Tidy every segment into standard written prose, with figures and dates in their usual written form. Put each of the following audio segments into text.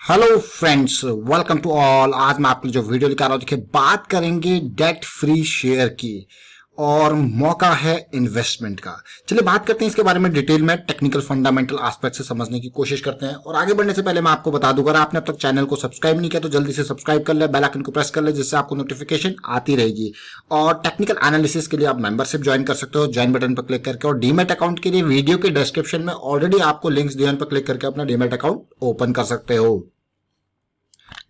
Hello friends, welcome to all. आज मैं आपके लिए जो वीडियो लेकर आ रहा हूं, देखिए बात करेंगे डेट फ्री शेयर की और मौका है इन्वेस्टमेंट का। चलिए बात करते हैं इसके बारे में डिटेल में, टेक्निकल फंडामेंटल एस्पेक्ट से समझने की कोशिश करते हैं। और आगे बढ़ने से पहले मैं आपको बता दूं, अगर आपने अब तक चैनल को सब्सक्राइब नहीं किया तो जल्दी से सब्सक्राइब कर ले, बेल आइकन को प्रेस कर ले, जिससे आपको नोटिफिकेशन आती रहेगी। और टेक्निकल एनालिसिस के लिए आप मेंबरशिप ज्वाइन कर सकते हो, ज्वाइन बटन पर क्लिक करके। और डीमैट अकाउंट के लिए वीडियो के डिस्क्रिप्शन में ऑलरेडी आपको लिंक्स दिए, उन पर क्लिक करके अपना डीमैट अकाउंट ओपन कर सकते हो।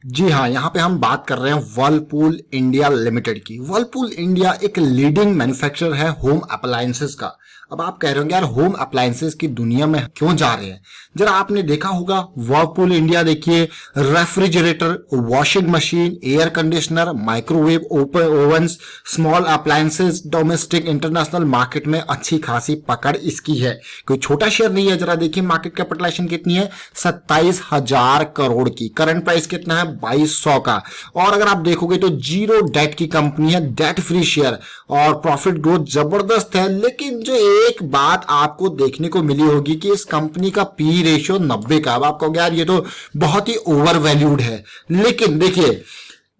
जी हाँ, यहां पे हम बात कर रहे हैं वर्लपूल इंडिया लिमिटेड की। वर्लपूल इंडिया एक लीडिंग मैन्युफैक्चरर है होम अप्लायंसेस का। अब आप कह रहे होंगे यार होम अप्लायंसेस की दुनिया में क्यों जा रहे हैं। जरा आपने देखा होगा वर्लपूल इंडिया, देखिए refrigerator, washing machine, air conditioner, microwave ओवन्स, small appliances, domestic international market में अच्छी खासी पकड़ इसकी है। कोई छोटा शेयर नहीं है। जरा देखिए मार्केट कैपिटलाइजेशन कितनी है, 27,000 करोड़ की। करंट प्राइस कितना है, 2200 का। और अगर आप देखोगे तो जीरो डेट की कंपनी है, डेट फ्री शेयर, और प्रॉफिट ग्रोथ जबरदस्त है। लेकिन जो एक बात आपको देखने को मिली होगी कि इस कंपनी का पी रेशियो 90 का। अब आप कहोगे यार ये तो बहुत ही ओवर वैल्यूड है, लेकिन देखिए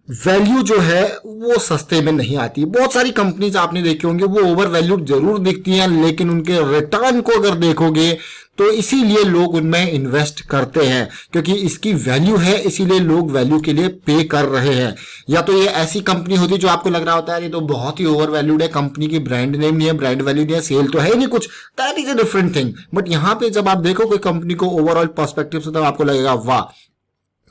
वैल्यू जो है वो सस्ते में नहीं आती। बहुत सारी कंपनीज आपने देखी होंगे वो ओवर वैल्यूड जरूर दिखती हैं, लेकिन उनके रिटर्न को अगर देखोगे तो इसीलिए लोग उनमें इन्वेस्ट करते हैं, क्योंकि इसकी वैल्यू है, इसीलिए लोग वैल्यू के लिए पे कर रहे हैं। या तो ये ऐसी कंपनी होती जो आपको लग रहा होता है ये तो बहुत ही ओवर वैल्यूड है, कंपनी की ब्रांड नेम नहीं है, ब्रांड वैल्यू नहीं है, सेल तो है ही नहीं कुछ, that is a different thing. But यहां पे जब आप देखो कोई कंपनी को ओवरऑल पर्सपेक्टिव से, तब आपको लगेगा वाह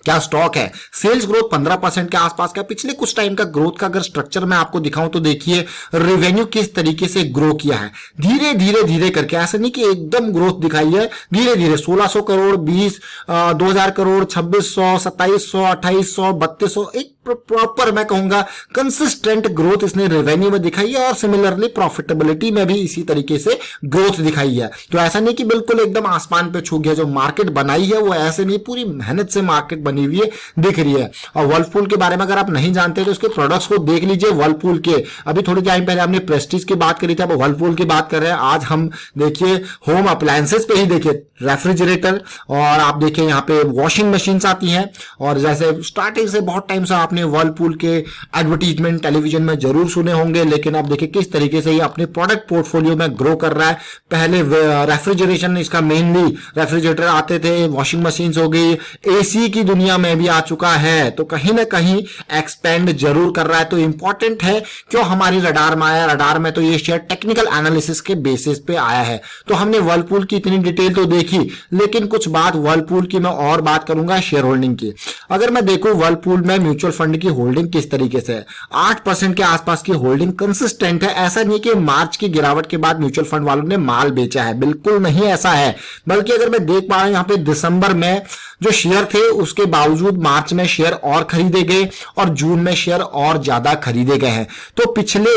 क्या स्टॉक है। सेल्स ग्रोथ 15% के आसपास का। पिछले कुछ टाइम का ग्रोथ का अगर स्ट्रक्चर मैं आपको दिखाऊं तो देखिए रेवेन्यू किस तरीके से ग्रो किया है, धीरे धीरे धीरे करके। ऐसा नहीं कि एकदम ग्रोथ दिखाई है, धीरे धीरे 1600 करोड़, 2000 करोड़, 2600, 2700, 2800, 3200, एक प्रॉपर मैं कहूंगा कंसिस्टेंट ग्रोथ इसने रेवेन्यू में दिखाई है। और सिमिलरली प्रॉफिटेबिलिटी में भी इसी तरीके से ग्रोथ दिखाई है। तो ऐसा नहीं कि बिल्कुल एकदम आसमान पे छू गया। जो मार्केट बनाई है वो ऐसे नहीं, पूरी मेहनत से मार्केट बनी हुई है, दिख रही है। और वर्लपूल के बारे में अगर आप नहीं जानते तो उसके प्रोडक्ट्स को देख लीजिए। वर्लपूल के अभी थोड़े टाइम पहले हमने प्रेस्टीज की बात करी थी, अब वर्लपूल की बात कर रहे हैं। आज हम देखिए होम अप्लायंसेस पे ही देखिए रेफ्रिजरेटर, और आप देखिए यहाँ पे वॉशिंग मशीन आती हैं। और जैसे स्टार्टिंग से बहुत टाइम से आपने वर्लपूल के एडवर्टीजमेंट टेलीविजन में जरूर सुने होंगे, लेकिन आप देखिए किस तरीके से ये अपने प्रोडक्ट पोर्टफोलियो में ग्रो कर रहा है। पहले रेफ्रिजरेशन, इसका मेनली रेफ्रिजरेटर आते थे, वॉशिंग मशीन हो गई, एसी की दुनिया में भी आ चुका है, तो कहीं ना कहीं एक्सपेंड जरूर कर रहा है। तो इंपॉर्टेंट है क्यों हमारी रडार में आया। रडार में तो ये शेयर टेक्निकल एनालिसिस के बेसिस पे आया है। तो हमने वर्लपूल की इतनी डिटेल तो देखी, लेकिन कुछ बात वर्लपूल की मैं और बात करूंगा शेयर होल्डिंग की। अगर मैं देखूं वर्लपूल में म्यूचुअल फंड की होल्डिंग किस तरीके से है, 8% के आसपास की होल्डिंग कंसिस्टेंट है। ऐसा नहीं कि मार्च की गिरावट के बाद म्यूचुअल फंड वालों ने माल बेचा है, बिल्कुल नहीं ऐसा है। बल्कि अगर मैं देख पा रहा हूं यहां पे दिसंबर में जो शेयर थे उसके बावजूद मार्च में शेयर और खरीदे गए और जून में शेयर और ज्यादा खरीदे गए हैं। तो पिछले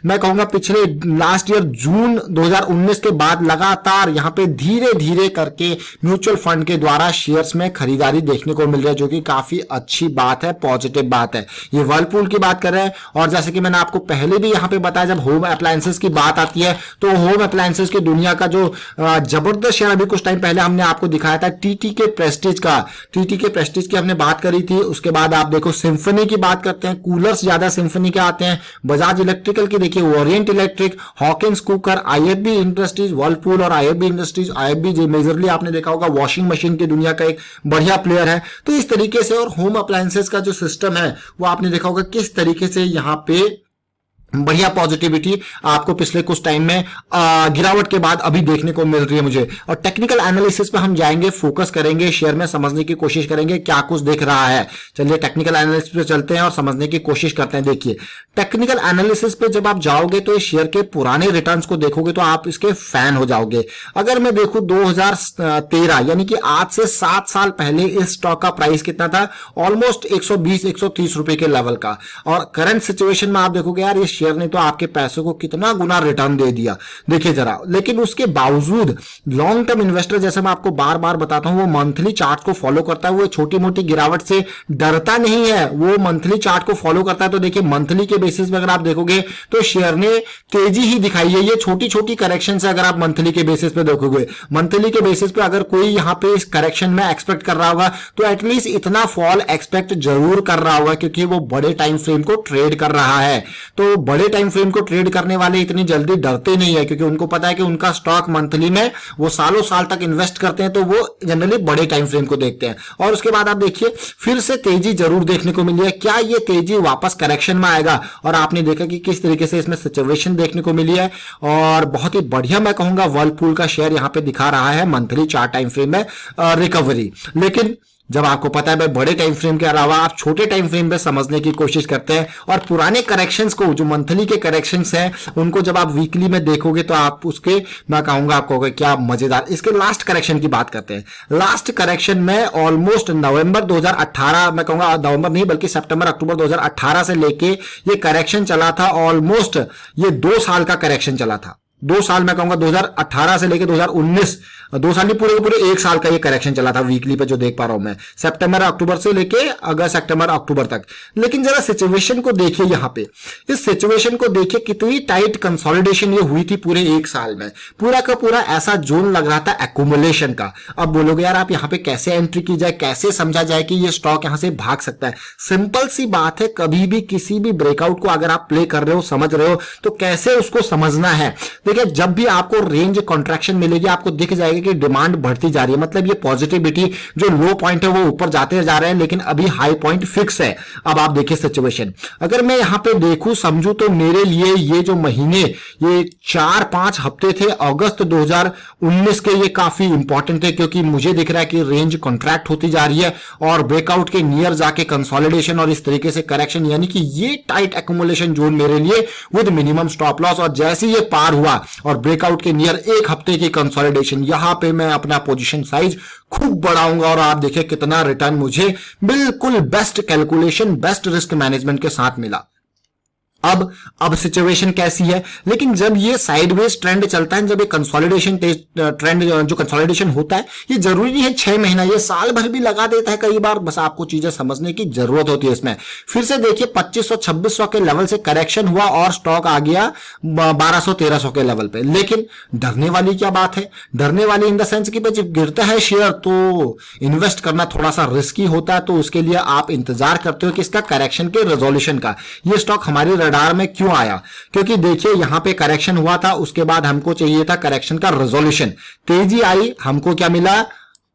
मैं कहूंगा पिछले लास्ट ईयर जून 2019 के बाद लगातार यहां पे धीरे धीरे करके म्यूचुअल फंड के द्वारा शेयर्स में खरीदारी देखने को मिल रही है, जो कि काफी अच्छी बात है, पॉजिटिव बात है। ये वर्लपूल की बात कर रहे हैं। और जैसे कि मैंने आपको पहले भी यहां पे बताया, जब होम अप्लायंसेस की बात आती है तो होम अप्लायंसेस की दुनिया का जो जबरदस्त शेयर अभी कुछ टाइम पहले हमने आपको दिखाया था टीटी के प्रेस्टीज का। टीटी के प्रेस्टीज की हमने बात करी थी। उसके बाद आप देखो सिम्फनी की बात करते हैं, कूलर्स ज्यादा सिम्फनी के आते हैं। बजाज इलेक्ट्रिकल की देखिए, Orient electric, Hawkins cooker, IFB industries, Whirlpool और आईएफबी इंडस्ट्रीज। आईएफबी मेजरली आपने देखा होगा वॉशिंग मशीन की दुनिया का एक बढ़िया प्लेयर है। तो इस तरीके से और होम अप्लायंसेस का जो सिस्टम है वो आपने देखा होगा किस तरीके से यहां पे बढ़िया पॉजिटिविटी आपको पिछले कुछ टाइम में गिरावट के बाद अभी देखने को मिल रही है मुझे। और टेक्निकल एनालिसिस पे हम जाएंगे, फोकस करेंगे, शेयर में समझने की कोशिश करेंगे क्या कुछ दिख रहा है। चलिए टेक्निकल एनालिसिस पे चलते हैं और समझने की कोशिश करते हैं। देखिए टेक्निकल एनालिसिस पे जब आप जाओगे तो इस शेयर के पुराने रिटर्न्स को देखोगे तो आप इसके फैन हो जाओगे। अगर मैं देखूं 2013 यानी कि आज से 7 साल पहले इस स्टॉक का प्राइस कितना था, ऑलमोस्ट 120-130 रुपए के लेवल का। और करंट सिचुएशन में आप देखोगे यार ये शेयर ने तो आपके पैसों को कितना गुना रिटर्न दे दिया, देखिए जरा। लेकिन उसके बावजूद लॉन्ग टर्म इन्वेस्टर, जैसे मैं आपको बार बार बताता हूं, वो मंथली चार्ट को फॉलो करता है, वो छोटी मोटी गिरावट से डरता नहीं है, वो मंथली चार्ट को फॉलो करता है। तो देखिए मंथली के बेसिस पे अगर आप देखोगे तो शेयर ने तेजी ही दिखाई है। ये छोटी छोटी करेक्शन से अगर आप मंथली के बेसिस पे देखोगे, मंथली के बेसिस पे अगर कोई यहां पे इस करेक्शन में एक्सपेक्ट कर रहा होगा तो एटलीस्ट इतना फॉल एक्सपेक्ट जरूर कर रहा होगा, क्योंकि वो बड़े टाइम फ्रेम को ट्रेड कर रहा है। तो बड़े टाइम फ्रेम को ट्रेड करने वाले इतनी जल्दी डरते नहीं है, क्योंकि उनको पता है कि उनका स्टॉक मंथली में वो सालों साल तक इन्वेस्ट करते हैं, तो वो जनरली बड़े टाइम फ्रेम को देखते हैं। और उसके बाद आप देखिए फिर से तेजी जरूर देखने को मिली है। क्या ये तेजी वापस करेक्शन में आएगा? और आपने देखा कि किस तरीके से इसमें सिचुएशन देखने को मिली है, और बहुत ही बढ़िया मैं कहूंगा वर्लपूल का शेयर यहां पे दिखा रहा है मंथली चार्ट टाइम फ्रेम में रिकवरी। लेकिन जब आपको पता है भाई बड़े टाइम फ्रेम के अलावा आप छोटे टाइम फ्रेम पे समझने की कोशिश करते हैं, और पुराने करेक्शंस को, जो मंथली के करेक्शंस हैं, उनको जब आप वीकली में देखोगे तो आप उसके, मैं कहूंगा आपको क्या मजेदार। इसके लास्ट करेक्शन की बात करते हैं। लास्ट करेक्शन में ऑलमोस्ट नवंबर 2018, मैं कहूंगा नवंबर नहीं बल्कि सितंबर अक्टूबर 2018 से लेके ये करेक्शन चला था। ऑलमोस्ट ये 2 साल का करेक्शन चला था। 2 साल मैं कहूंगा 2018 से लेके 2019, 2 साल नहीं, पूरे 1 साल का ये करेक्शन चला था वीकली पे जो देख पा रहा हूं मैं, सितंबर अक्टूबर से लेके अगस्त सितंबर अक्टूबर तक। लेकिन जरा सिचुएशन को देखिए, यहां पे इस सिचुएशन को देखिए कितनी टाइट कंसोलिडेशन ये हुई थी पूरे 1 साल में। पूरा का पूरा ऐसा जोन लग रहा था एक्यूमुलेशन का। अब बोलोगे यार आप यहां पे कैसे एंट्री की जाए, कैसे समझा जाए कि ये स्टॉक यहां से भाग सकता है? सिंपल सी बात है, कभी भी किसी भी ब्रेकआउट को अगर आप प्ले कर रहे हो, समझ रहे हो, तो कैसे उसको समझना है। देखिए जब भी आपको रेंज कॉन्ट्रैक्शन मिलेगी, आपको दिख जाएगा कि डिमांड बढ़ती जा रही है, मतलब ये पॉजिटिविटी, जो लो पॉइंट है वो ऊपर जाते जा रहे हैं, लेकिन अभी हाई पॉइंट फिक्स है। अब आप देखिए सिचुएशन, अगर मैं यहां पे देखूं समझूं, तो मेरे लिए ये जो महीने, ये 4-5 हफ्ते थे अगस्त 2019 के, ये काफी इंपॉर्टेंट थे, क्योंकि मुझे दिख रहा है कि रेंज कॉन्ट्रैक्ट होती जा रही है और ब्रेकआउट के नियर जाके कंसोलिडेशन और इस तरीके से करेक्शन, यानी कि ये टाइट एक्यूमुलेशन जोन मेरे लिए विद मिनिमम स्टॉप लॉस। और जैसे ये पार हुआ और ब्रेकआउट के नियर 1 हफ्ते की कंसोलिडेशन, यहां पे मैं अपना पोजीशन साइज खूब बढ़ाऊंगा, और आप देखिए कितना रिटर्न मुझे बिल्कुल best calculation, best risk management के साथ मिला। अब सिचुएशन कैसी है? लेकिन जब ये साइडवेज ट्रेंड चलता है, जब ये कंसोलिडेशन ट्रेंड जो कंसोलिडेशन होता है, ये जरूरी नहीं है 6 महीना, ये साल भर भी लगा देता है कई बार। बस आपको चीजें समझने की जरूरत होती है इसमें। फिर से देखिए 2500-2600 के लेवल से करेक्शन हुआ और स्टॉक आ गया 1200-1300 के लेवल पे। लेकिन डरने वाली क्या बात है? डरने वाली इन द सेंस कि जब गिरता है शेयर तो इन्वेस्ट करना थोड़ा सा रिस्की होता है, तो उसके लिए आप इंतजार करते हो कि इसका करेक्शन के रेजोल्यूशन का। ये स्टॉक हमारी रडार में क्यों आया? क्योंकि देखिए यहां पे करेक्शन हुआ था, उसके बाद हमको चाहिए था करेक्शन का रेजोल्यूशन। तेजी आई, हमको क्या मिला?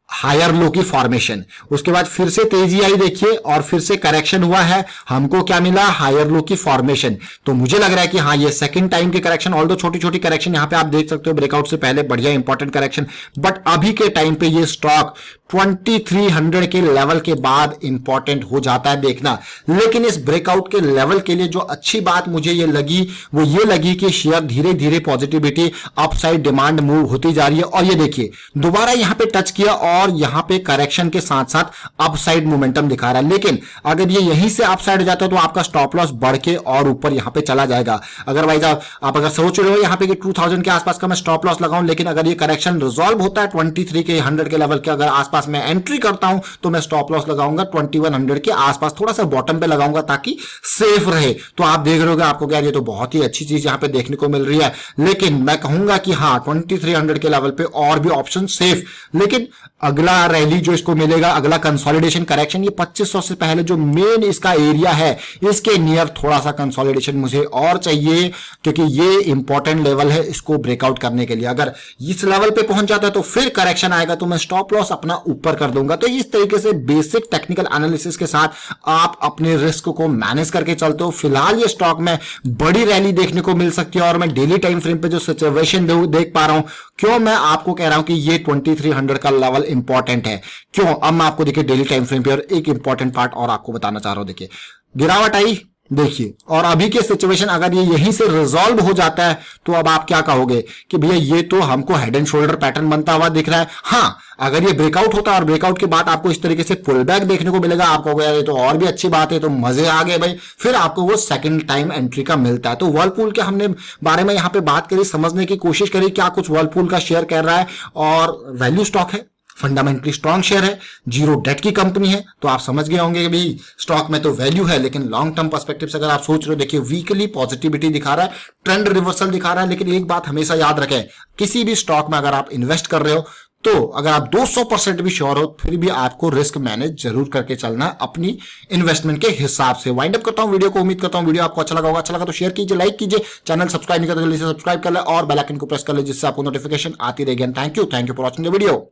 हायर लो की फॉर्मेशन। उसके बाद फिर से तेजी आई देखिए, और फिर से करेक्शन हुआ है, हमको क्या मिला? हायर लो की फॉर्मेशन। तो मुझे लग रहा है कि हाँ ये सेकंड टाइम के करेक्शन, ऑल्दो छोटी छोटी करेक्शन यहां पे आप देख सकते हो, ब्रेकआउट से पहले बढ़िया इंपॉर्टेंट करेक्शन, बट अभी के टाइम पे ये स्टॉक 2300 के लेवल के बाद इंपॉर्टेंट हो जाता है देखना। लेकिन इस ब्रेकआउट के लेवल के लिए जो अच्छी बात मुझे ये लगी, वो ये लगी कि शेयर धीरे धीरे पॉजिटिविटी, अपसाइड डिमांड मूव होती जा रही है। और ये देखिए दोबारा यहां पे टच किया और यहां पे करेक्शन के साथ साथ अपसाइड मोमेंटम दिखा रहा है। लेकिन अगर ये यहीं से अपसाइड हो जाता है तो आपका स्टॉप लॉस बढ़ के और ऊपर यहां पे चला जाएगा। अगर भाई आप अगर सोच रहे हो यहां पे कि 2000 के आसपास का मैं स्टॉप लॉस लगाऊं, लेकिन अगर ये करेक्शन रिजॉल्व होता है 23 के 100 के लेवल के अगर आसपास मैं एंट्री करता हूं, तो मैं स्टॉप लॉस लगाऊंगा 2100 के आसपास, थोड़ा सा बॉटम पे लगाऊंगा ताकि सेफ रहे। तो आप देख रहे हो आपको क्या, ये तो बहुत ही अच्छी चीज यहां पे देखने को मिल रही है। लेकिन मैं कहूंगा कि हाँ 2300 के लेवल पे और भी ऑप्शन सेफ। लेकिन अगला रैली जो इसको मिलेगा, अगला कंसोलिडेशन करेक्शन, ये 2500 से पहले जो मेन इसका एरिया है, इसके नियर थोड़ा सा कंसोलिडेशन मुझे और चाहिए, क्योंकि ये इंपॉर्टेंट लेवल है इसको ब्रेकआउट करने के लिए। अगर इस लेवल पे पहुंच जाता है तो फिर करेक्शन आएगा, तो मैं स्टॉप लॉस अपना ऊपर कर दूंगा। तो इस तरीके से बेसिक टेक्निकल एनालिसिस के साथ आप अपने रिस्क को मैनेज करके चलते हो। फिलहाल ये स्टॉक में बड़ी रैली देखने को मिल सकती है, और मैं डेली टाइम फ्रेम पे जो सिचुएशन देख पा रहा हूं, क्यों मैं आपको कह रहा हूं कि ये 2300 का लेवल इंपॉर्टेंट है, क्यों? अब मैं आपको देखिए डेली टाइम फ्रेम पे और एक इंपॉर्टेंट पार्ट और आपको बताना चाह रहा हूं। देखिए गिरावट आई, देखिए, और अभी के सिचुएशन अगर ये यहीं से रिजॉल्व हो जाता है तो अब आप क्या कहोगे कि भैया ये तो हमको हेड एंड शोल्डर पैटर्न बनता हुआ दिख रहा है। हाँ, अगर ये ब्रेकआउट होता है और ब्रेकआउट के बाद आपको इस तरीके से पुल बैक देखने को मिलेगा, आप कहोगे यार ये तो और भी अच्छी बात है, तो मजे आ गए भाई, फिर आपको वो सेकंड टाइम एंट्री का मिलता है। तो वर्लपूल के हमने बारे में यहाँ पे बात करी, समझने की कोशिश करी क्या कुछ वर्लपूल का शेयर कर रहा है, और वैल्यू स्टॉक है, फंडामेंटली स्ट्रॉन्ग शेयर है, जीरो डेट की कंपनी है, तो आप समझ गए होंगे कि भाई स्टॉक में तो वैल्यू है, लेकिन लॉन्ग टर्म पर्सपेक्टिव से अगर आप सोच रहे हो, देखिए वीकली पॉजिटिविटी दिखा रहा है, ट्रेंड रिवर्सल दिखा रहा है। लेकिन एक बात हमेशा याद रखें, किसी भी स्टॉक में अगर आप इन्वेस्ट कर रहे हो तो अगर आप 200% भी श्योर हो, फिर भी आपको रिस्क मैनेज जरूर करके चलना है अपनी इन्वेस्टमेंट के हिसाब से। वाइंड अप करता हूं वीडियो को, उम्मीद करता हूं वीडियो आपको अच्छा लगा होगा। अच्छा लगा तो शेयर कीजिए, लाइक कीजिए, चैनल सब्सक्राइब नहीं करते जल्दी से सब्सक्राइब कर ले और बेल आइकन को प्रेस कर ले, जिससे आपको नोटिफिकेशन आती रहेगी। Thank you for watching the video.